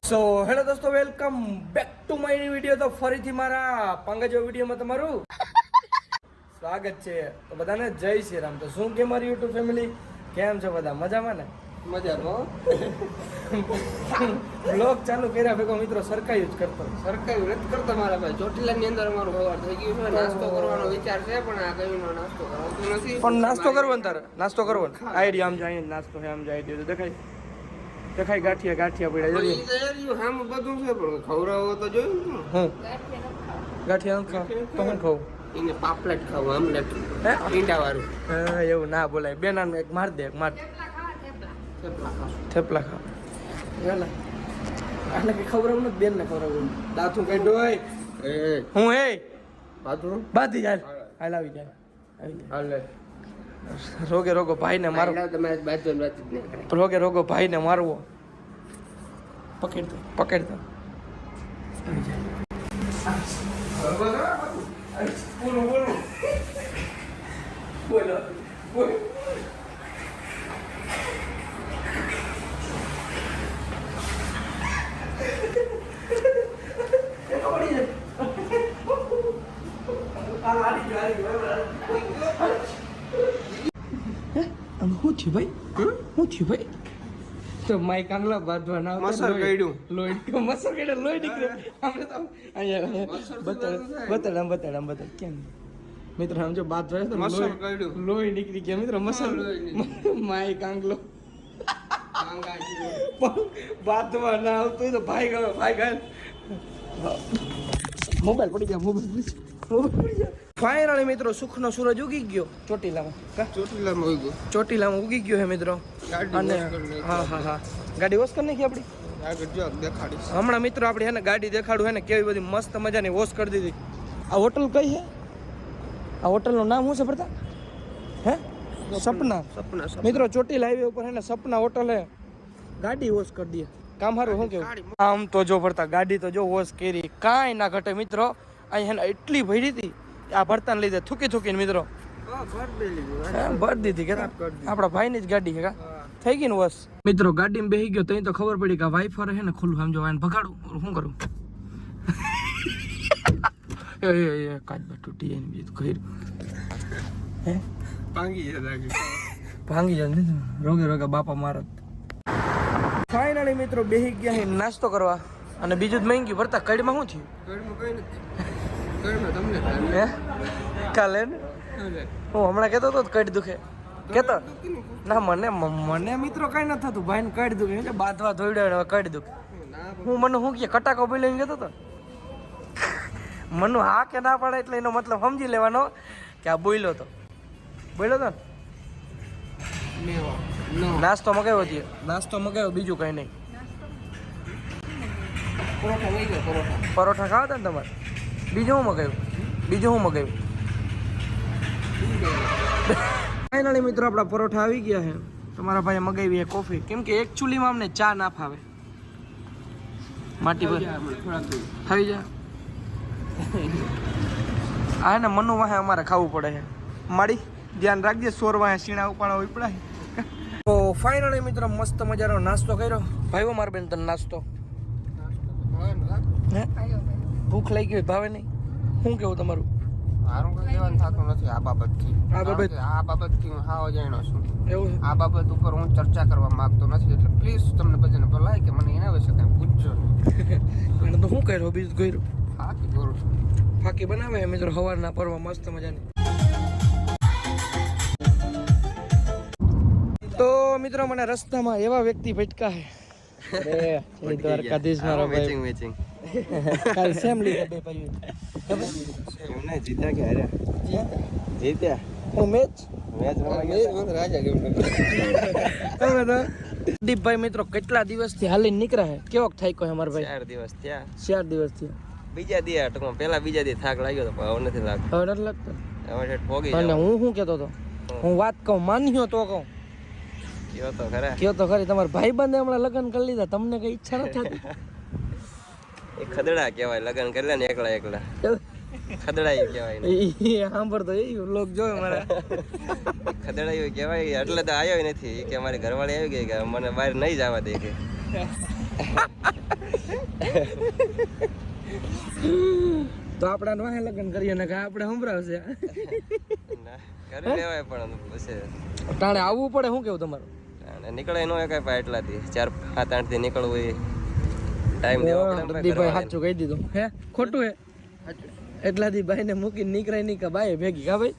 So hello દોસ્તો, welcome back to my video. તો ફરીથી મારા પાંગજો વિડીયોમાં તમારું સ્વાગત છે. તો બધાને જય શ્રી રામ. તો શું કે મારી યુટ્યુબ ફેમિલી, કેમ છો બધા? મજામાં ને? મજામાં. બ્લોગ ચાલુ કર્યા ભેગો મિત્રો સરકાયું જ કરતો. સરકારી નથી કરતા મારા ભાઈ. ચોટીલાની અંદર અમારું સવાર થઈ ગયું છે. નાસ્તો કરવાનો વિચાર છે પણ આ કઈનો નાસ્તો કરાવતો નથી. પણ નાસ્તો કરવો ને તારે? નાસ્તો કરવો ને? આઈડિયા આમ જાય નાસ્તો છે, આમ જાય તો દેખાય દેખાય ગાંઠિયા પડ્યા પણ જોઈએ. ઈ તૈયારીઓ સામે બધું છે પણ ખવડાવો તો જોયું ને. હું ગાંઠિયા ન ખાવ તો હું ખાઉં? એને પાપલેટ ખાવું, આમલેટ, હે? ઈંડા વાળું. હા, એવું ના બોલાય. બેનાનું એક માર દે, એક માર. થેપલા ખાવ વેલા આને કે ખવડાવું નથી, બેન ને ખવડાવું. દાંતું કઈ ડોય એ હું પાછું બાધી જાય હાલ આવી જાય હાલે રોગે રોગો ભાઈ ને મારો. તમારે બાજુ વાત જ નહીં કરે. રોગે ભાઈ ને મારવો. પકડ દો આવી જાય. બોલો શું થયું ભાઈ? તો માઈક આંગલા બાંધવા ના મસર કઈડું. લોહી મસર કઈડું લોહી નીકળ્યું. આપણે તો અહીંયા બતાડ કેમ મિત્રો સમજો બાંધવા તો મસર કઈડું. લોહી નીકળી ગયા મિત્રો. મસર માઈક આંગલો બાંધવા ના આવતું હોય તો ભાઈ ગયો મોબાઈલ પડી ગયા. ફાઇનલી મિત્રો સુખનો સૂરજ ઉગી ગયો ચોટીલામાં. ચોટીલામાં ઉગી ગયો હે મિત્રો. અને હા ગાડી વોશ કરી નાખી આપણી. હમણાં મિત્રો આપણે હે ને ગાડી દેખાડું હે ને કેવી બધી મસ્ત મજાની વોશ કરી દીધી. આ હોટલ કઈ છે? આ હોટલનું નામ શું છે પડતા? હે સપના. મિત્રો ચોટીલા હાઈવે ઉપર હે ને સપના હોટલ હે. ગાડી વોશ કરી દઈએ. કામ સારું શું કેવું? આમ તો જો પડતા ગાડી તો જો વોશ કરી કાંઈ ના ઘટે મિત્રો. અહીં હે ને એટલી ભરી હતી આ ભરતાને લીધે થૂકીને મિત્રો ભર દીધી કે આપણા ભાઈની જ ગાડી છે. થઈ ગઈ ને બસ મિત્રો. ગાડીમાં બેસી ગયો તો ખબર પડી કે વાઈફર હે ને ખુલ્લું આમ જો આને ભગાડું શું કરું? એ કાચ તૂટી જાય ને બીજું કર્યું હે ભાંગી જાય રોગે બાપા મારા. ફાઇનલી મિત્રો બેસી ગયા નાસ્તો કરવા અને બીજું જ મહેંગી ભરતા કડીમાં શું થયું? હે કાલે ને હું હમણાં કહેતો હતો કડી દુખે કેતો ના મને મિત્રો કઈ ન થતું. ભાઈ ને કડી દુખે બાંધવા ધોઈડ્યા કડી દુખે. મને શું કે કટાકો બોલી કહેતો હતો મનુ હા કે ના પડે એટલે એનો મતલબ સમજી લેવાનો કે આ બોલ્યો તો ને. નાસ્તો મગાવ્યો છે, નાસ્તો મગાવ્યો બીજું કઈ નહીં. પરોઠા ખાવા હતા ને તમારે? બીજું શું મગાવ્યું? ફાઇનલી મિત્રો આપણા પરોઠા આવી ગયા છે. તમારા ભાઈએ મગાવી કોફી, કેમ કે એકચ્યુઅલીમાં અમને ચા ના ફાવે. માટી પર થઈ જાય આ ને મનુ વાહે અમારે ખાવું પડે છે. માડી ધ્યાન રાખજે, સોર વાહે સીણા ઉપાડા ઉપડા. તો ફાઇનલી મિત્રો મસ્ત મજાનો નાસ્તો કર્યો. ભાઈઓ મારા બેન તને નાસ્તો ભૂખ લાગી ગઈ ભાવે નહીં? શું કેવું તમારું? મારું કઈ લેવાનું થતું નથી આ બાબતથી હું હાવ જાણ્યો છું. એવું આ બાબત ઉપર હું ચર્ચા કરવા માંગતો નથી, એટલે પ્લીઝ તમને બધાને ભલાય કે મને એના વિશે કંઈ પૂછજો નહીં. તો શું કર્યું બીજું કર્યું? ફાકી કરું છું. ફાકી બનાવે મિત્રો સવારના પરવા મસ્ત મજાની. તો મિત્રો મને રસ્તામાં એવા વ્યક્તિ ભટકા હે દ્વારકાધીશ મારો ભાઈ. મેચિંગ કાલ સેમ લીધા બે ભાઈઓ. એમને જીત્યા કે હાર્યા? જીત્યા. હું મેચ રાજા કેમ તમે તો દીપભાઈ મિત્રો કેટલા દિવસથી હાલીને નીકળ્યા હે? કેવોક થાય કોઈ અમાર ભાઈ? 4 દિવસ થયા. 4 દિવસ થયા. બીજા દી ટૂંકમાં પેલા બીજા દી થાક લાગ્યો તો હવે નથી લાગતો. હવે નથી લાગતો. હવે ઠેઠ પોગી અને હું શું કહેતો હતો? હું વાત કહું માન્યો તો કહું કયો તો ખરી. તમારા ભાઈબંધે હમણાં લગ્ન કરી લીધા, તમને કઈ ઈચ્છા નથી થતી? એ ખદડા કહેવાય, લગ્ન કરી લે ને એકલા ખદડાયું કહેવાય ને. એ સાંભળતો એ લોક જોયો મારા ખદડાયું કહેવાય એટલે તો આવ્યો નથી કે મારી ઘરવાળી આવી ગઈ કે મને બહાર નહીં જવા દે કે તો આપણા વાહે લગ્ન કરીએ ને કે આપણે સંભળાવશે કરી લેવાય પણ પછી ટાણે આવવું પડે. શું કેવું તમારું? નીકળે ન હોય કઈ પા એટલાથી 4-7-8 થી નીકળવું એ ટાઈમ દેવો પડે. દીભાઈ સાચું કહી દીધું. હે ખોટું હે? એટલાથી ભાઈ ને મૂકીને નીકળાય નહીં કે ભાઈ ભેગી કા ભાઈ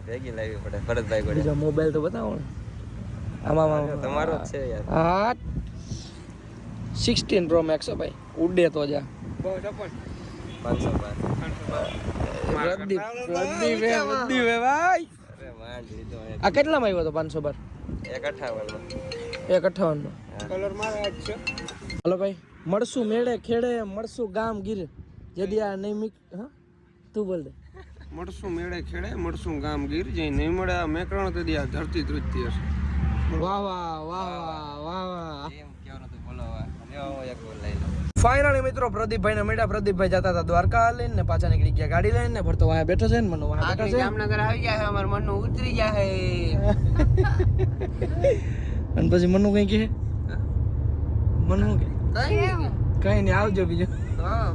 ભેગી લાવવી પડે ભરતભાઈ જોડે. બીજો મોબાઈલ તો બતાવો ને. આમાં તમારો જ છે યાર. હા 16 Pro Max ભાઈ ઉડે તો જા. 500 પ્રદીપ ભાઈ અરે માંડ લીધો આ કેટલામાં આવ્યો તો 500 બાર? 158 નો કલર મારા જ છે. હલો ભાઈ મળશું મેળે ખેડે મળશું ગામ ગીર જદી આ નહીં મીક. હા તું બોલ દે. મળશું મેળે ખેડે મળશું ગામ ગીર જઈ નહીં મળે આ મેકરણ તો આ ધરતી ધ્રુજતી હશે. વાહ વાહ વાહ વાહ વાહ. એમ કેવું નતું બોલાવા લેવા હું એક બોલ લઈ લઉં. ફાઇનલી મિત્રો પ્રદીપભાઈ ને મેળા. પ્રદીપભાઈ જતા હતા દ્વારકા લઈને ને પાછા નીકળી ગયા ગાડી લઈને ને ભરતો વાયા બેઠો છે ને મનો વાયા બેઠો છે. જામનગર આવી ગયા છે અમારું મનનું ઉતરી ગયા છે. અને પછી મનુ કઈ કે મનુ કે કઈ કઈ નહીં આવજો બીજું. હા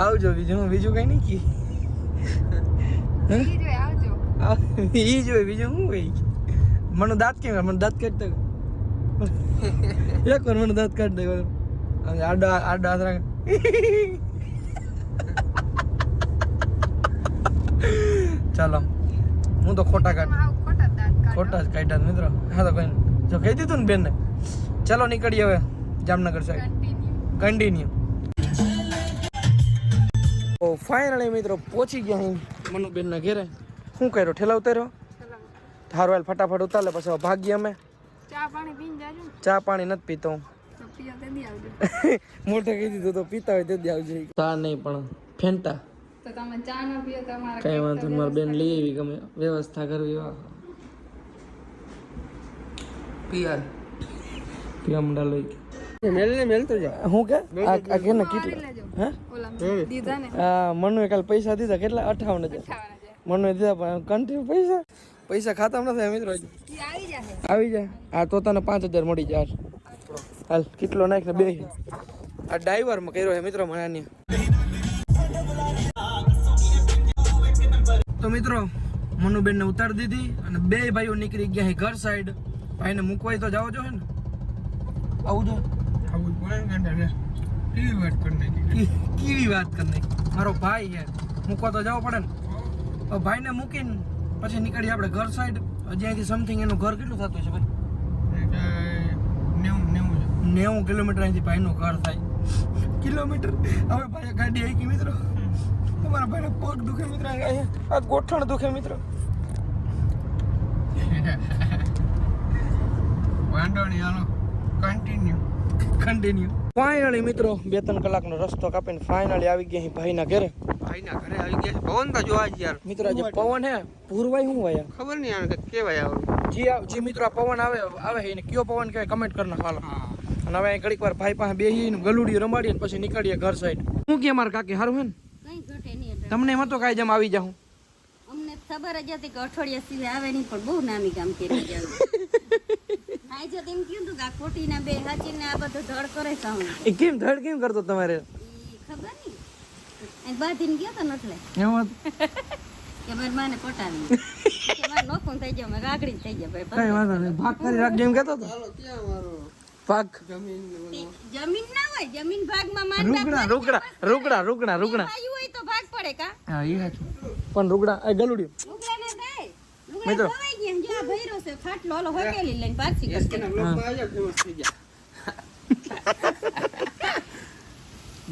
આવજો બીજું કઈ નહીં કી ઈ જોઈ બીજું શું હોય. મને દાંત કેમ મને દાંત કાઢતા એક વાર મને દાંત કાઢ દે આડા આડા હાથ રાખ. ચાલો હું તો ખોટા જ કાઢ્યા મિત્રો. હા તો કઈ જો કહી દીધું ને બેન ને. ચાલો નીકળીએ હવે જામનગર સાઈડ કન્ટિન્યુ. તો ફાઇનલી મિત્રો પહોંચી ગયા હું મનુબેન ના ઘેરે. શું કર્યો ઠેલા ઉતાર્યો હારું હાલ ફટાફટ ઉતારે પછી ભાગીએ અમે. ચા પાણી નથી પીતો હું. મોટે કહી દીધું તો પીતા હોય તે આવજો. ચા નહીં પણ ફેંટા તો તમે ચા ન પીઓ તમારે કઈ વાંધો નહીં. મારી બેન લઈ આવી ગમે વ્યવસ્થા કરવી. પિયર પીવા મંડા લઈ મેલતો જા. હું કે આ કેને કેટલા હે ઓલા દીધા ને આ મનુએ કાલ પૈસા દીધા કેટલા 58,000 મનુએ દીધા પણ કન્ટિન્યુ પૈસા ખાતા નથી મિત્રો. આવી જાય આ તો તને 5,000 મળી જાય. હાલ કેટલો નાખ ને બે આ ડ્રાઈવરમાં કર્યો છે મિત્રો મને. તો મિત્રો મનુબેન ને ઉતારી દીધી અને બે ભાઈઓ નીકળી ગયા છે ઘર સાઈડ. ભાઈને મૂકવાય તો જાવ જો હે ને આવું જો આવું બોલે ને કેવી વાત કરી કેવી વાત કરી મારો ભાઈ છે મૂકવા તો જવો પડે ને. તો ભાઈને મૂકીને પછી નીકળી આપણે ઘર સાઈડ. હજી અહીંથી સમથિંગ એનું ઘર કેટલું થતું છે ભાઈ? 90 કિલોમીટર અહીંથી ભાઈનું ઘર થાય. કિલોમીટર હવે ભાઈ ગાડી આવી ગઈ મિત્રો. તમારા ભાઈને પગ દુખે મિત્રો. આ ગોઠણ દુખે મિત્રો. વાંધો નહીં હાલો કન્ટિન્યુ. ફાઇનલી મિત્રો 2-3 કલાકનો રસ્તો કાપીને ફાઇનલી આવી ગયા ભાઈના ઘરે. ભાઈના ઘરે આવી ગયા છે. પવન તો જોવા જ યાર. મિત્રો આજે પવન હે પૂરવાય શું હોય ખબર નહીં આને કેવાય આવું. જી મિત્રો આ પવન આવે છે એને કયો પવન કહેવાય કમેન્ટ કરી નાખો હાલો. અને હવે ઘડીક વાર ભાઈ પાસે બેસીને ગલુડી રમાડીએ ને પછી નીકળીએ ઘર સાઈડ. શું કે મારા કાકી સારું હે ને? કઈ ઘટે નહીં. તમને એમ હતો કાંઈ જેમ આવી જાઉં. અમને ખબર જ હતી કે અઠવાડિયા સિવાય આવે નહીં પણ બહુ નામી કામ કરી જાવ. આઈ જો તેમ કીધું કે આ ખોટીના બે હાચીને આ બધું ધડ કરે કામ. એ કેમ ધડ કેમ કરતો તમારે? ઈ ખબર નહીં. અને બાધીને ગયો તો નટલે એમ કે મારી માને પટાવી કે મારે નોખું થઈ જાય ગાગડી થઈ જાય કઈ ભાઈ. વાંધો નહીં ભાગ કરી રાખજે એમ કહેતો હતો. હાલો ક્યાં મારો ભાગ જમીન ના હોય જમીન ભાગમાં માન રૂગડા હોય તો ભાગ પડે કા હા એ સાચું પણ રૂગડા એ ગલુડી લુગડા ને થાય લુગડા મિત્રો. ખવાઈ ગયા જો આ ભૈરો છે ખાટલો ઓલો હોટેલી લઈને પાછી કરશે. એસકેના બ્લોકમાં આવ્યા ફેમસ થઈ ગયા.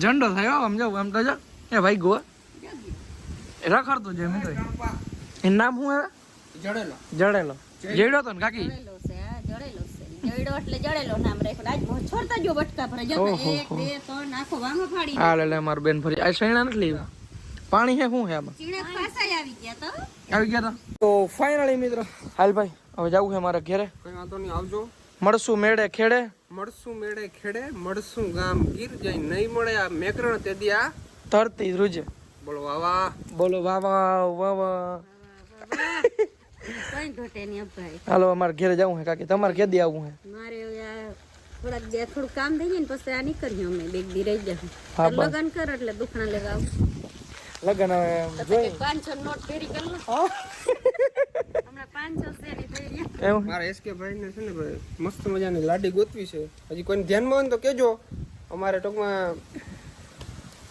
ઝંડો થયો આમ જાવ આમ તો જા એ ભાઈ ગો રખડતો જાય મિત્રો. એનું નામ શું આવે? જડેલો જડેલો જેડો તો ને કાકી. જડેલો છે આ જડેલો છે જડેલો એટલે જડેલો નામ રાખ્યું આજ છોડતા જો બટકા ભરે જો 1 2 3 આખો વામો ફાડી હા લે માર બેન ફરી આ સૈણા નથી લેવા. પાણી છે શું છે આમાં? ચીણા પાસાય આવી ગયા તો આવી ગયા તા. તો ફાઇનલી મિત્રો હાલ ભાઈ હવે જવું છે મારા ઘરે. કઈ વાંધો નહીં આવજો. મળશું મેળે ખેડે મળશું મેળે ખેડે મળશું ગામ ગીર જઈ નહીં મળે આ મેકરણ તે દી આ ધરતી રૂજે. બોલો વાવા બોલો વાવા વાવા. કઈ ઘટે નહીં ભાઈ. હાલો અમારે ઘરે જવું છે કાકી તમારે કેદી આવવું છે? મારે થોડાક બે થોડું કામ થઈ જાય ને પછી આ નીકળ્યું અમે બેગ દી રહી જાય હા, બસ. લગન કર એટલે દુખણા લેવા આવું લગન હવે તો જોઈ કે 500 નોટ ફેરી કર લો હા હમણાં 500 છે ની થઈ રહ્યા એવું મારા એસકે ભાઈ ને છે ને ભાઈ મસ્ત મજાની લાડી ગોતવી છે હજી કોઈને ધ્યાનમાં હોય ને તો કેજો અમારે ટૂંકમાં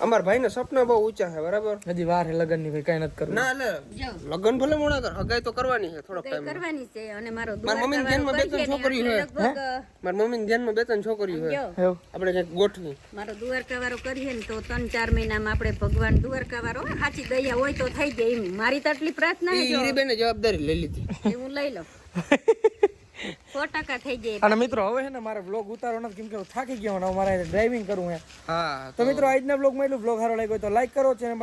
અમારા ભાઈ ના સપના બહુ ઊંચા છે બરાબર હજી વાર હે લગન ની ભાઈ કઈ નથી કરવું ના એટલે જો લગ્ન ભલે મોડા કર હગાઈ તો કરવાની છે થોડોક કઈ ટાઈમ કરવાની છે અને મારો મારા મમ્મીને ધ્યાનમાં બે ત્રણ છોકરીઓ છે લગભગ મારા મમ્મીને ધ્યાનમાં બે ત્રણ છોકરીઓ છે જો એવું આપણે ક્યાંક ગોઠવી મારો દ્વારકા વાળો કરીએ ને તો 3-4 મહિનામાં આપણે ભગવાન દ્વારકા વાળો સાચી દયા હોય તો થઈ જાય એમ મારી તો આટલી પ્રાર્થના છે જો હીરીબેને જવાબદારી લઈ લીધી એ હું લઈ લઉં 100% થઈ જાય અને મિત્રો હવે છે ને મારે વ્લોગ ઉતારવાનો નથી કેમ કે હું થાકી ગયો અને હવે મારે ડ્રાઇવિંગ કરવું હે હા તો મિત્રો આજના વ્લોગમાં એટલું વ્લોગ સારો લાગ્યો હોય તો લાઈક કરો ચેનલ